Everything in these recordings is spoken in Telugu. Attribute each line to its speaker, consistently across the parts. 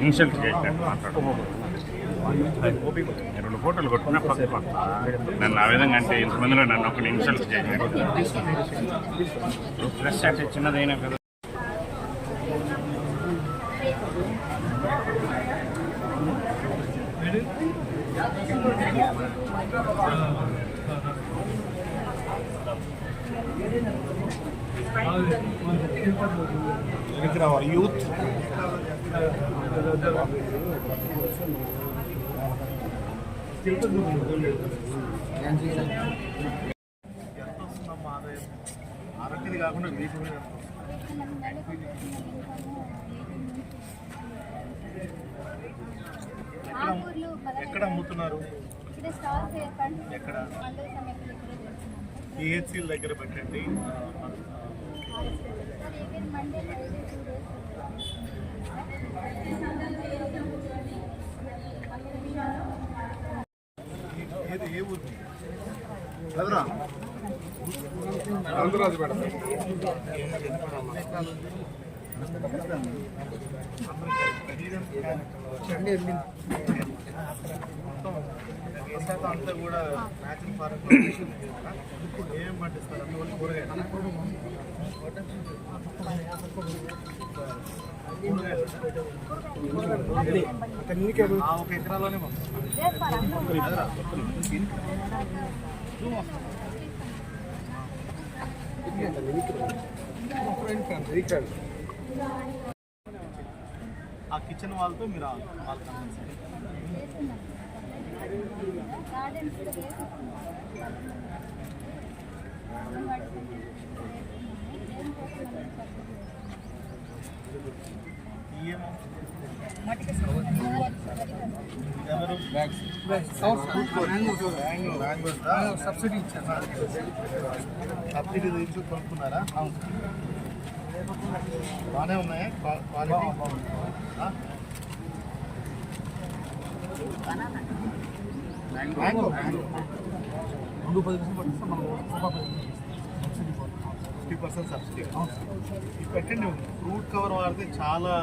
Speaker 1: ఇన్షియల్ చేసినట్టు మాట్లాడు. 2 ఫోటోలు కొట్టుకున్నా నన్ను ఆ విధంగా అంటే ఇంతమందిలో నన్ను ఒక ఇన్షియల్ చేసినట్టు. ఫ్రెష్ అంటే చిన్నదైనా కదా.
Speaker 2: యూత్ ఆరోగ్యది కాకుండా వీటి మీద ఎక్కడ అమ్ముతున్నారు? ఎక్కడ? పిహెచ్సి దగ్గర పెట్టండి. ఏ ఊరు? కదరా ఆంధ్రరాజు మేడం. అంతా కూడా న్యాచురల్ ఫారెస్ట్ ఏం పండిస్తారు? అన్ని కూరగాయలు. ఒక ఎకరాలోనే ఆ కిచెన్ వాళ్ళతో మీరు సబ్సిడీ ఇచ్చారు. సబ్సిడీ ఇచ్చి కొనుక్కున్నారా? బాగానే ఉన్నాయా క్వాలిటీ? మ్యాంగో 50% సబ్సిడీ పెట్టండి. ఫ్రూట్ కవర్ వాడితే చాలా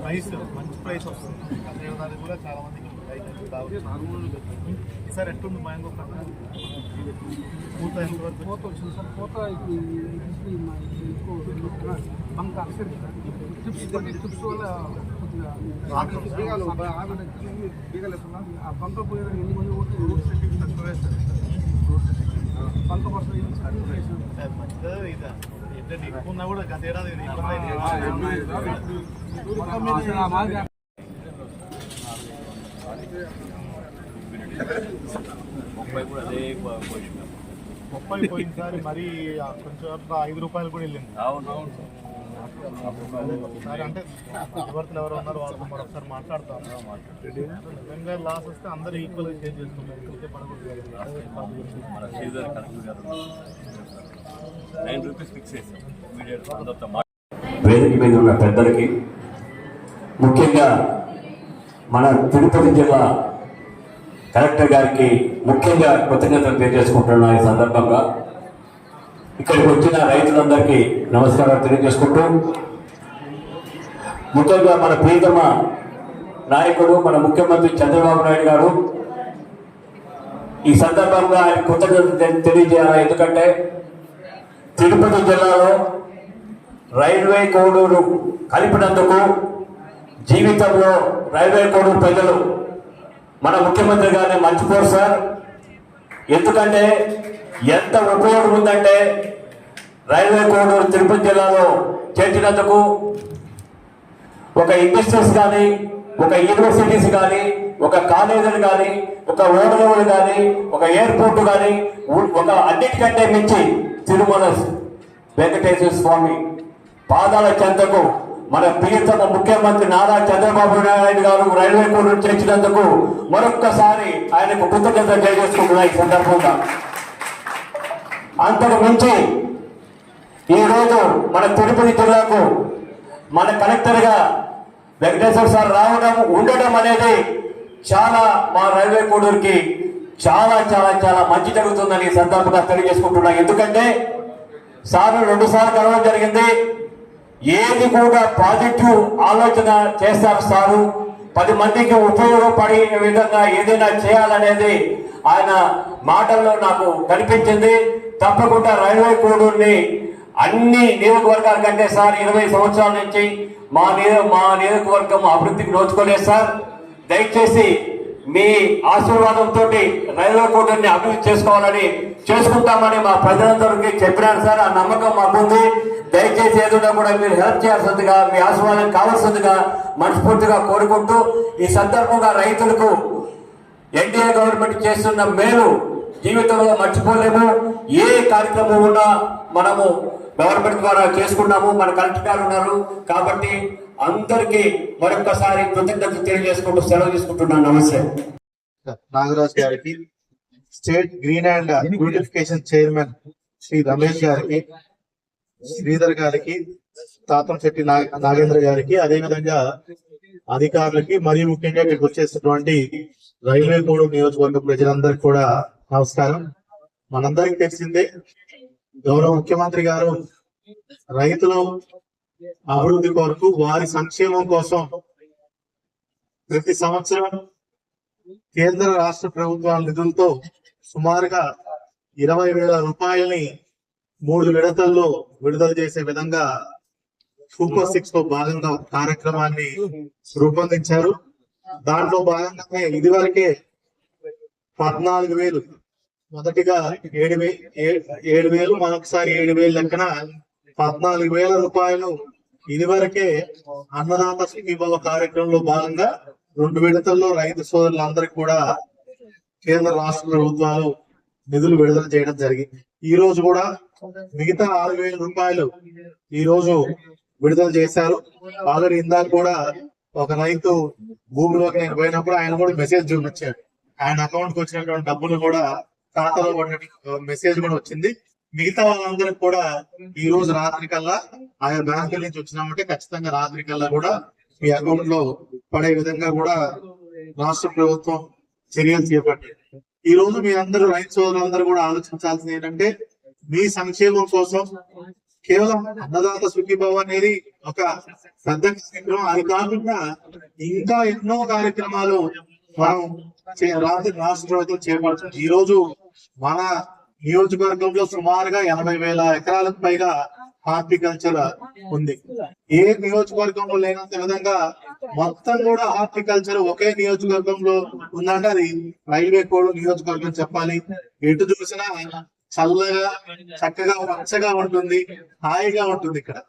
Speaker 2: ప్రైస్, మంచి ప్రైస్ వస్తుంది. దానికి కూడా చాలా మందికి ఈసారి ఎట్టుంది మ్యాంగో కట్ట? పూత ఎంతవరకు? పూత వచ్చింది సార్. పూత బంక ట్రిప్స్ వల్ల ఆ బంక పోయే ఎన్ని మంది రోడ్ సెట్టింగ్ తక్కువే సార్. బంక పర్సెంట్ ఇదా ఏంటంటే ఎక్కువ ఉన్నా కూడా గత ఏడాది బొప్పాయి పోయింది సార్. మరి కొంచెం 5 రూపాయలు కూడా వెళ్ళింది. అంటే మధ్యవర్తులు ఎవరు ఉన్నారు వాళ్ళతో మరొకసారి మాట్లాడతాం. నిజంగా లాస్ వస్తే అందరూ ఈక్వల్గా షేర్ చేసుకుంటారు.
Speaker 3: వేదిక మీద ఉన్న పెద్దలకి, ముఖ్యంగా మన తిరుపతి జిల్లా కలెక్టర్ గారికి ముఖ్యంగా కృతజ్ఞతలు తెలియజేసుకుంటున్నా. ఈ సందర్భంగా ఇక్కడికి వచ్చిన రైతులందరికీ నమస్కారాలు తెలియజేసుకుంటూ, ముఖ్యంగా మన ప్రియతమ నాయకుడు మన ముఖ్యమంత్రి చంద్రబాబు నాయుడు గారు ఈ సందర్భంగా ఆయన కృతజ్ఞతలు తెలియజేయాలి. ఎందుకంటే తిరుపతి జిల్లాలో రైల్వే కోడూరు కలిపినందుకు జీవితంలో రైల్వే కోడూరు ప్రజలు మన ముఖ్యమంత్రి గారిని మర్చిపోరు సార్. ఎందుకంటే ఎంత ఉపయోగం ఉందంటే రైల్వే కోడూరు తిరుపతి జిల్లాలో చేర్చినందుకు ఒక ఇండస్ట్రీస్ కానీ, ఒక యూనివర్సిటీస్ కానీ, ఒక కాలేజీలు కానీ, ఒక ఓడరేవులు కానీ, ఒక ఎయిర్పోర్ట్ కానీ, ఒక అన్నిటికంటే మించి తిరుమల వెంకటేశ్వర స్వామి పాదాల చెంతకు మన ప్రియతమ ముఖ్యమంత్రి నారా చంద్రబాబు నాయుడు గారు రైల్వే కోడూరు చేర్చినందుకు మరొక్కసారి ఆయనకు కృతజ్ఞతలు తెలియజేసుకుంటున్నా. ఈ సందర్భంగా అంతకు మించి ఈరోజు మన తిరుపతి జిల్లాకు మన కలెక్టర్గా వెంకటేశ్వర సార్ రావడం ఉండడం అనేది చాలా మా రైల్వే కోడూరుకి చాలా చాలా చాలా మంచి జరుగుతుందని ఈ సందర్భంగా తెలియజేసుకుంటున్నా. ఎందుకంటే సార్ 2 సార్లు కలవడం జరిగింది. ఏది కూడా పాజిటివ్ ఆలోచన చేస్తారు సారు. 10 మందికి ఉపయోగపడే విధంగా ఏదైనా చేయాలనేది ఆయన మాటల్లో నాకు కనిపించింది. తప్పకుండా రైల్వే కోడూరుని అన్ని నియోజకవర్గాల కంటే సార్ 20 సంవత్సరాల నుంచి మా నియోజకవర్గం అభివృద్ధికి నోచుకోలేదు సార్. దయచేసి మీ ఆశీర్వాదంతో రైల్వే కోడూరుని అభివృద్ధి చేసుకోవాలని చేసుకుంటామని మా ప్రజలందరికీ చెప్పినాను సార్. ఆ నమ్మకం మాకుంది. దయచేసి ఏదైనా కూడా మీరు హెల్ప్ చేయాల్సిందిగా, మీ ఆశీర్వాదం కావాల్సిందిగా మనస్ఫూర్తిగా కోరుకుంటూ, ఈ సందర్భంగా రైతులకు ఎన్డీఏ గవర్నమెంట్ చేస్తున్న మేలు జీవితంలో మర్చిపోలేము. ఏ కార్యక్రమం ఉన్నా మనము గవర్నమెంట్ ద్వారా చేసుకున్నాము. మన కలెక్టర్ గారు ఉన్నారు కాబట్టి అందరికీ మరొకసారి కృతజ్ఞతలు తెలియజేసుకుంటూ సెలవు తీసుకుంటున్నాను. నమస్తే.
Speaker 2: నాగరాజ్ గారికి, state green and beautification chairman Shri Ramesh గారికి, శ్రీధర్ గారికి, తాతంశెట్టి నాగేంద్ర గారికి, అదేవిధంగా అధికారులకి, మరియు ముఖ్యంగా ఇక్కడికి వచ్చేసినటువంటి రైల్వే కోడూరు నియోజకవర్గ ప్రజలందరికీ కూడా నమస్కారం. మనందరికీ తెలిసిందే, గౌరవ ముఖ్యమంత్రి గారు రైతుల అభివృద్ధి కొరకు, వారి సంక్షేమం కోసం ప్రతి సంవత్సరం కేంద్ర రాష్ట్ర ప్రభుత్వాల నిధులతో సుమారుగా 20,000 రూపాయలని 3 విడతల్లో విడుదల చేసే విధంగా సూపర్ 6 లో భాగంగా కార్యక్రమాన్ని రూపొందించారు. దాంట్లో భాగంగానే ఇదివరకే 14,000, మొదటిగా 7,000, మరొకసారి 7,000 లెక్కన 14,000 రూపాయలు ఇదివరకే అన్నదాత సుఖీభవ కార్యక్రమంలో భాగంగా 2 విడతల్లో రైతు సోదరులందరికీ కూడా కేంద్ర రాష్ట్ర ప్రభుత్వాలు నిధులు విడుదల చేయడం జరిగింది. ఈ రోజు కూడా మిగతా 6,000 రూపాయలు ఈ రోజు విడుదల చేశారు. ఆల్రెడీ ఇందాక కూడా ఒక రైతు భూమిలోకి నేను పోయినప్పుడు ఆయన కూడా మెసేజ్ చూపించాడు. ఆయన అకౌంట్ కి వచ్చినటువంటి డబ్బులు కూడా ఖాతాలో పడిన మెసేజ్ కూడా వచ్చింది. మిగతా వాళ్ళందరికీ కూడా ఈ రోజు రాత్రి కల్లా ఆయా బ్యాంకుల నుంచి వచ్చినామంటే ఖచ్చితంగా రాత్రి కల్లా కూడా మీ అకౌంట్ లో పడే విధంగా కూడా రాష్ట్ర ప్రభుత్వం చర్యలు చేపట్టింది. ఈ రోజు మీ అందరూ రైతు సోదరులందరూ కూడా ఆలోచించాల్సింది ఏంటంటే, మీ సంక్షేమం కోసం కేవలం అన్నదాత సుఖీభవ అనేది ఒక పెద్ద కార్యక్రమం. అది కాకుండా ఇంకా ఎన్నో కార్యక్రమాలు మనం రాష్ట్ర ప్రభుత్వం చేపడుతుంది. ఈ రోజు మన నియోజకవర్గంలో సుమారుగా 80,000 ఎకరాలకు పైగా హార్టికల్చర్ ఉంది. ఏ నియోజకవర్గంలో లేనంత విధంగా మొత్తం కూడా హార్టికల్చర్ ఒకే నియోజకవర్గంలో ఉందంటే అది రైల్వే కోడూరు నియోజకవర్గం చెప్పాలి. ఎటు చూసినా చల్లగా, చక్కగా, పచ్చగా ఉంటుంది, హాయిగా ఉంటుంది ఇక్కడ.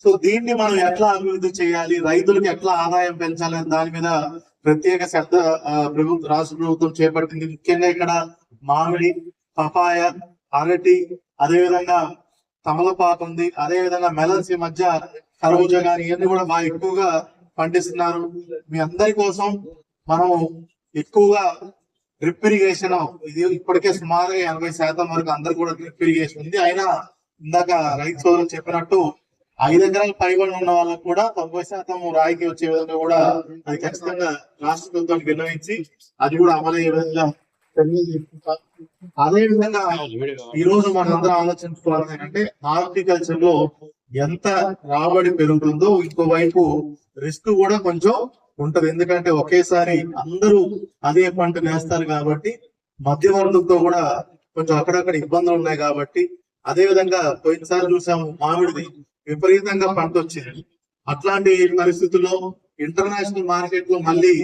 Speaker 2: సో దీన్ని మనం ఎట్లా అభివృద్ధి చేయాలి, రైతులకు ఎట్లా ఆదాయం పెంచాలి దాని మీద ప్రత్యేక శ్రద్ధ రాష్ట్ర ప్రభుత్వం చేపట్టింది. ముఖ్యంగా ఇక్కడ మామిడి, పపాయ, అరటి, అదేవిధంగా తమలపాకు ఉంది, అదేవిధంగా మెలన్స్, ఈ మధ్య కర్బూజా గాని ఇవన్నీ కూడా బాగా ఎక్కువగా పండిస్తున్నారు. మీ అందరి కోసం మనం ఎక్కువగా డ్రిప్ ఇరిగేషన్, ఇది ఇప్పటికే సుమారు 80% వరకు అందరు కూడా డ్రిప్ ఇరిగేషన్ ఉంది. అయినా ఇందాక రైతు సోదరులు చెప్పినట్టు 5 ఎకరాలు పైబడి ఉన్న వాళ్ళకు కూడా 90% రాయికి వచ్చే విధంగా కూడా అది ఖచ్చితంగా రాష్ట్ర ప్రభుత్వానికి విన్నవించి అది కూడా అమలయ్యే విధంగా. అదే విధంగా ఈ రోజు మనందరం ఆలోచించుకోవాల్సి ఏంటంటే, హార్టికల్చర్ లో ఎంత రాబడి పెరుగుతుందో ఇంకోవైపు రిస్క్ కూడా కొంచెం ఉంటది. ఎందుకంటే ఒకేసారి అందరూ అదే పంట వేస్తారు కాబట్టి మధ్యవర్తులతో కూడా కొంచెం అక్కడక్కడ ఇబ్బందులు ఉన్నాయి కాబట్టి. అదే విధంగా పోయినసారి చూసాము, మామిడిది విపరీతంగా పంట వచ్చింది. అట్లాంటి పరిస్థితుల్లో ఇంటర్నేషనల్ మార్కెట్ లో మళ్ళీ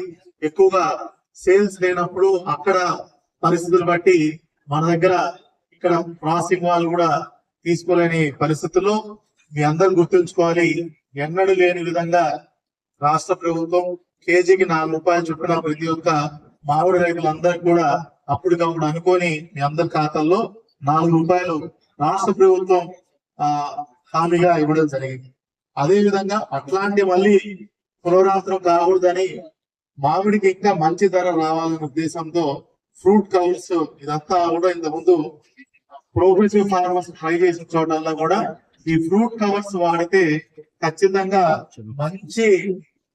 Speaker 2: ఎక్కువగా సేల్స్ లేనప్పుడు అక్కడ పరిస్థితులు బట్టి మన దగ్గర ఇక్కడ ప్రాసెసింగ్ వాళ్ళు కూడా తీసుకోలేని పరిస్థితుల్లో మీ అందరు గుర్తుంచుకోవాలి, ఎన్నడూ లేని విధంగా రాష్ట్ర ప్రభుత్వం కేజీకి 4 రూపాయలు చొప్పున ప్రతి ఒక్క మామిడి రైతులందరికీ కూడా అప్పటికప్పుడు అనుకొని మీ అందరి ఖాతాల్లో 4 రూపాయలు రాష్ట్ర ప్రభుత్వం హామీగా ఇవ్వడం జరిగింది. అదే విధంగా అట్లాంటి మళ్ళీ పునరావృతం కాకూడదని మామిడికి ఇంకా మంచి ధర రావాలనే ఉద్దేశంతో ఫ్రూట్ కవర్స్ ఇదంతా కూడా ఇంత ముందు ప్రోగ్రెసివ్ ఫార్మర్స్ ట్రై చేసిన చోటల్లో కూడా ఈ ఫ్రూట్ కవర్స్ వాడితే ఖచ్చితంగా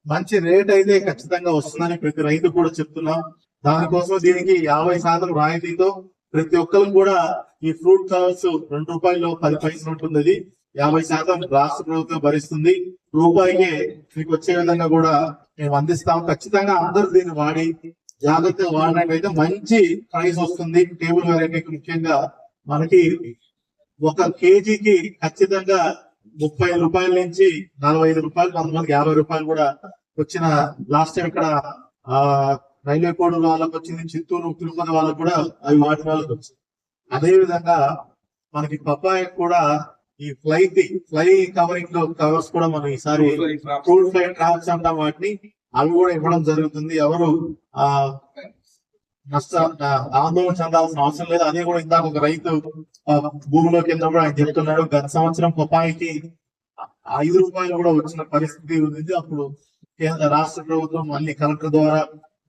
Speaker 2: మంచి రేట్ అయితే ఖచ్చితంగా వస్తుందని ప్రతి రైతు కూడా చెప్తున్నాం. దానికోసం దీనికి 50% రాయితీతో ప్రతి ఒక్కరికి కూడా ఈ ఫ్రూట్ కవర్స్ 2 రూపాయలు 10 పైసలు ఉంటుంది. 50% రాష్ట్ర ప్రభుత్వం భరిస్తుంది. రూపాయికే మీకు వచ్చే విధంగా కూడా మేము అందిస్తాం. ఖచ్చితంగా అందరూ దీన్ని వాడి జాగ్రత్తగా వాడినట్లయితే మంచి ప్రైస్ వస్తుంది. టేబుల్ వెరైటీకి ముఖ్యంగా మనకి 1 కేజీకి ఖచ్చితంగా 30 రూపాయల నుంచి 45 రూపాయలు, కొంతమందికి 50 రూపాయలు కూడా వచ్చిన లాస్ట్ టైం ఇక్కడ రైల్వే కోడ్ వాళ్ళకి వచ్చింది, చిత్తూరు తిరుపతి వాళ్ళకు కూడా అవి వాటి వాళ్ళకి వచ్చింది. అదే విధంగా మనకి పప్పాయ కూడా ఈ ఫ్లై కవరింగ్ కవర్స్ కూడా మనం ఈసారి ఫ్రూట్ ఫ్లై ట్రాప్స్ అంటాం వాటిని, అవి కూడా ఇవ్వడం జరుగుతుంది. ఎవరు ఆందోళన చెందాల్సిన అవసరం లేదు. అదే కూడా ఇందాక ఒక రైతు భూమిలోకి వెళ్ళినప్పుడు ఆయన చెప్తున్నాడు, గత సంవత్సరం పప్పాయికి 5 రూపాయలు కూడా వచ్చిన పరిస్థితి ఉంది. అప్పుడు కేంద్ర రాష్ట్ర ప్రభుత్వం మళ్ళీ కలెక్టర్ ద్వారా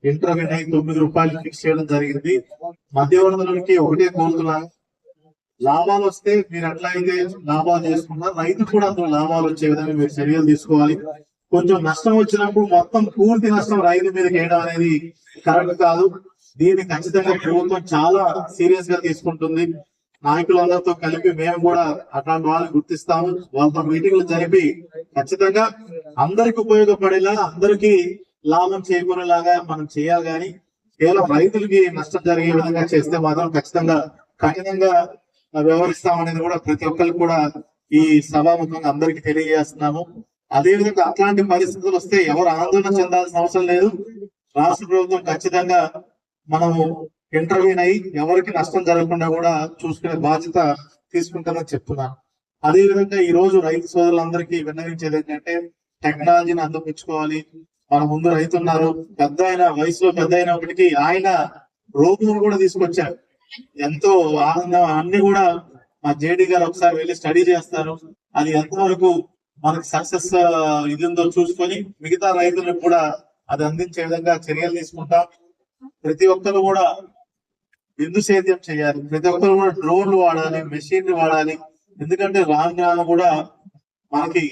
Speaker 2: ఇంటర్వ్యూ అయి 9 రూపాయలు ఫిక్స్ చేయడం జరిగింది. మధ్యవర్తులకి ఒకటే కోరుతున్నాను, లాభాలు వస్తే మీరు ఎట్లా అయితే లాభాలు చేసుకున్నారు, రైతు కూడా అందులో లాభాలు వచ్చే విధంగా మీరు చర్యలు తీసుకోవాలి. కొంచెం నష్టం వచ్చినప్పుడు మొత్తం పూర్తి నష్టం రైతు మీద వేయడం అనేది కరెక్ట్ కాదు. దీన్ని ఖచ్చితంగా ప్రభుత్వం చాలా సీరియస్ గా తీసుకుంటుంది. నాయకులందరితో కలిపి మేము కూడా అట్లాంటి వాళ్ళని గుర్తిస్తాము. వాళ్ళతో మీటింగ్లు జరిపి ఖచ్చితంగా అందరికి ఉపయోగపడేలా, అందరికీ లాభం చేకూరేలాగా మనం చేయాలి. కానీ కేవలం రైతులకి నష్టం జరిగే విధంగా చేస్తే మాత్రం ఖచ్చితంగా కఠినంగా వ్యవహరిస్తామనేది కూడా ప్రతి ఒక్కరికి కూడా ఈ సభాముఖంగా అందరికి తెలియజేస్తున్నాము. అదేవిధంగా అట్లాంటి పరిస్థితులు వస్తే ఎవరు ఆందోళన చెందాల్సిన అవసరం లేదు. రాష్ట్ర ప్రభుత్వం ఖచ్చితంగా మనము ఇంటర్వ్యూన్ అయ్యి ఎవరికి నష్టం జరగకుండా కూడా చూసుకునే బాధ్యత తీసుకుంటామని చెప్తున్నాను. అదే విధంగా ఈ రోజు రైతు సోదరులందరికీ విన్నవించేది ఏంటంటే, టెక్నాలజీని అందిపుచ్చుకోవాలి. మన ముందు రైతు ఉన్నారు, పెద్ద అయిన వయసులో పెద్ద అయినప్పటికీ ఆయన రోబోను కూడా తీసుకొచ్చారు. ఎంతో ఆనందం. అన్ని కూడా మా జేడీ గారు ఒకసారి వెళ్ళి స్టడీ చేస్తారు. అది ఎంతవరకు మనకి సక్సెస్ ఇది ఉందో చూసుకొని మిగతా రైతులకు కూడా అది అందించే విధంగా చర్యలు తీసుకుంటాం. ప్రతి ఒక్కరు కూడా బిందు సేద్యం చేయాలి. ప్రతి ఒక్కరు కూడా డ్రోన్లు వాడాలి, మెషిన్ వాడాలి. ఎందుకంటే రాను కూడా మనకి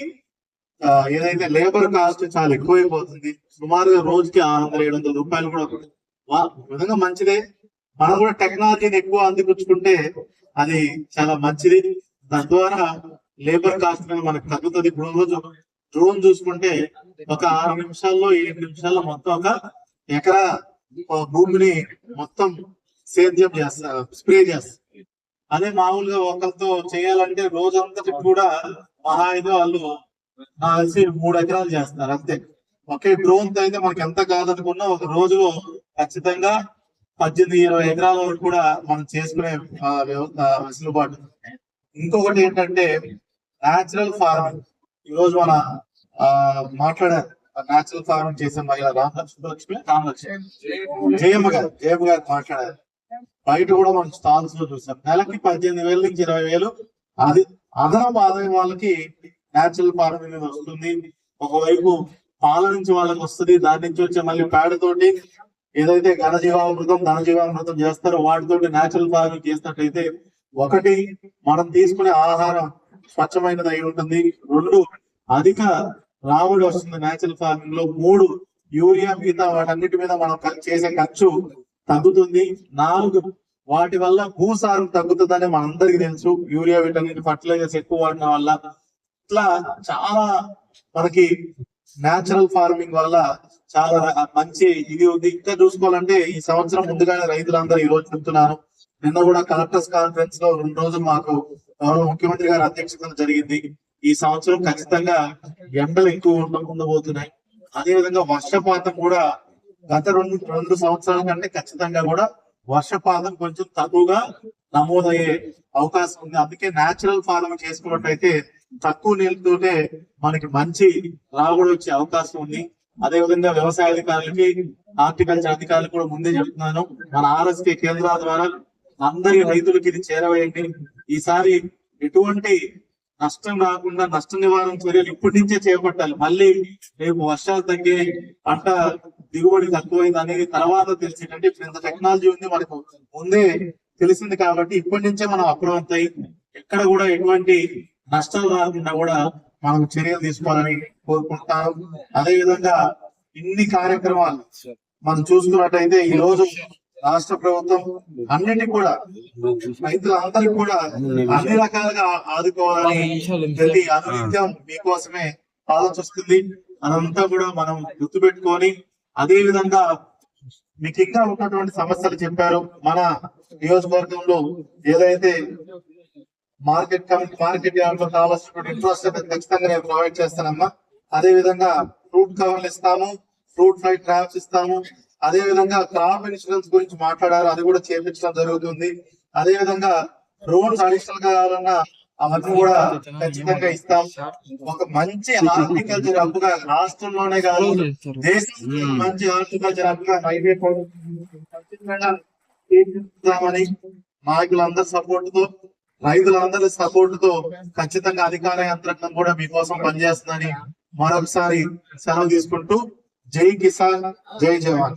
Speaker 2: ఏదైతే లేబర్ కాస్ట్ చాలా ఎక్కువైపోతుంది. సుమారుగా రోజుకి 600-700 రూపాయలు కూడా విధంగా మంచిదే. మనం కూడా టెక్నాలజీని ఎక్కువ అందిపుచ్చుకుంటే అది చాలా మంచిది. దాని ద్వారా లేబర్ కాస్ట్ మనకు తగ్గుతుంది. ఇప్పుడు రోజు డ్రోన్ చూసుకుంటే ఒక 6 నిమిషాల్లో 7 నిమిషాల్లో మొత్తం ఒక ఎకరా భూమిని మొత్తం సేద్యం చేస్తారు, స్ప్రే చేస్తారు. అదే మామూలుగా ఒకరితో చేయాలంటే రోజంతటి కూడా మహా అయితే వాళ్ళు 3 ఎకరాలు చేస్తారు అంతే. ఒకే డ్రోన్ తో అయితే మనకి ఎంత కాదనుకున్నా ఒక రోజులో ఖచ్చితంగా 18-20 ఎకరాల వరకు కూడా మనం చేసుకునే వెసులుబాటు. ఇంకొకటి ఏంటంటే న్యాచురల్ ఫార్మింగ్. ఈ రోజు మన మాట్లాడారు న్యాచురల్ ఫార్మింగ్ చేసే మహిళ రామలక్ష్మి జయమ్మ గారు మాట్లాడారు. బయట కూడా మనం స్టాల్స్ లో చూసాం. నెలకి 18,000 నుంచి 20,000 అది అదనపు ఆదాయం వాళ్ళకి న్యాచురల్ ఫార్మింగ్ మీద వస్తుంది. ఒకవైపు పాల నుంచి వాళ్ళకి వస్తుంది, దాని నుంచి వచ్చే మళ్ళీ పేడతోటి ఏదైతే ఘనజీవామృతం చేస్తారో వాటితోటి న్యాచురల్ ఫార్మింగ్ చేసినట్లయితే, ఒకటి మనం తీసుకునే ఆహారం స్వచ్ఛమైనది అయి ఉంటుంది, 2 అధిక రాబడి వస్తుంది న్యాచురల్ ఫార్మింగ్ లో, 3 యూరియా మిగతా వాటన్నిటి మీద మనం చేసే ఖర్చు తగ్గుతుంది, 4 వాటి వల్ల భూసారం తగ్గుతుందని మనందరికీ తెలుసు. యూరియా వీటన్నిటి ఫర్టిలైజర్స్ ఎక్కువ వాడడం వల్ల ఇట్లా చాలా మనకి న్యాచురల్ ఫార్మింగ్ వల్ల చాలా మంచి ఇది ఉంది. ఇంకా చూసుకోవాలంటే ఈ సంవత్సరం ముందుగానే రైతులందరూ ఈ రోజు చెప్తున్నాను. నిన్న కూడా కలెక్టర్స్ కాన్ఫరెన్స్ లో 2 రోజులు మాకు ముఖ్యమంత్రి గారి అధ్యక్షతన జరిగింది. ఈ సంవత్సరం ఖచ్చితంగా ఎండలు ఎక్కువ ఉండబోతున్నాయి. అదే విధంగా వర్షపాతం కూడా గత 2 సంవత్సరాల కంటే ఖచ్చితంగా కూడా వర్షపాతం కొంచెం తక్కువగా నమోదయ్యే అవకాశం ఉంది. అందుకే న్యాచురల్ ఫార్మింగ్ చేసుకున్నట్టయితే తక్కువ నీళ్ళతోనే మనకి మంచి రాబడి వచ్చే అవకాశం ఉంది. అదే విధంగా వ్యవసాయ అధికారులకి, హార్టికల్చర్ అధికారులు కూడా ముందే చెప్తున్నాను, మన ఆర్ఎస్కే కేంద్రాల ద్వారా అందరి రైతులకి ఇది చేరవేయండి. ఈసారి ఎటువంటి నష్టం రాకుండా నష్ట నివారణ చర్యలు ఇప్పటి నుంచే చేపట్టాలి. మళ్ళీ రేపు వర్షాలు తగ్గే, పంట దిగుబడి తక్కువైంది అనేది తర్వాత తెలిసిందంటే ఇప్పుడు ఇంత టెక్నాలజీ ఉంది మనకు ముందే తెలిసింది కాబట్టి ఇప్పటి నుంచే మనం అప్రమత్తమై ఎక్కడ కూడా ఎటువంటి నష్టాలు రాకుండా కూడా మనం చర్యలు తీసుకోవాలని కోరుకుంటాను. అదే విధంగా ఇన్ని కార్యక్రమాలు మనం చూసుకున్నట్టయితే ఈ రోజు రాష్ట్ర ప్రభుత్వం అన్నిటికీ కూడా రైతులందరికీ కూడా అన్ని రకాలుగా ఆదుకోవాలని ప్రతి అనునిత్యం మీకోసమే ఆలోచిస్తుంది. అదంతా కూడా మనం గుర్తుపెట్టుకొని అదే విధంగా మీకు ఇంకా ఉన్నటువంటి సమస్యలు చెప్పారు. మన నియోజకవర్గంలో ఏదైతే మార్కెట్ యార్డ్ లో కావాల్సినటువంటి ఇన్ఫ్రాస్ట్రక్చర్ ఖచ్చితంగా నేను ప్రొవైడ్ చేస్తానమ్మా. అదే విధంగా ఫ్రూట్ కవర్లు ఇస్తాము, ఫ్రూట్ ఫ్లై ట్రాప్స్ ఇస్తాము. అదే విధంగా క్రాప్ ఇన్సూరెన్స్ గురించి మాట్లాడారు, అది కూడా చేపించడం జరుగుతుంది. అదే విధంగా రోడ్స్ అడిషనల్ గా కావాలన్నా అవన్నీ కూడా ఖచ్చితంగా ఇస్తాం. ఒక మంచి హార్టికల్చర్ హబ్గా రాష్ట్రంలోనే కాదు దేశంలో మంచి హార్టికల్చర్ హబ్గా రైల్వే ఖచ్చితంగా తీర్చిదిద్దామని నాయకులందరి సపోర్ట్ తో, రైతులందరి సపోర్ట్ తో ఖచ్చితంగా అధికార యంత్రాంగం కూడా మీకోసం పనిచేస్తుందని మరొకసారి సెలవు తీసుకుంటూ జై కిసాన్, జై జవాన్.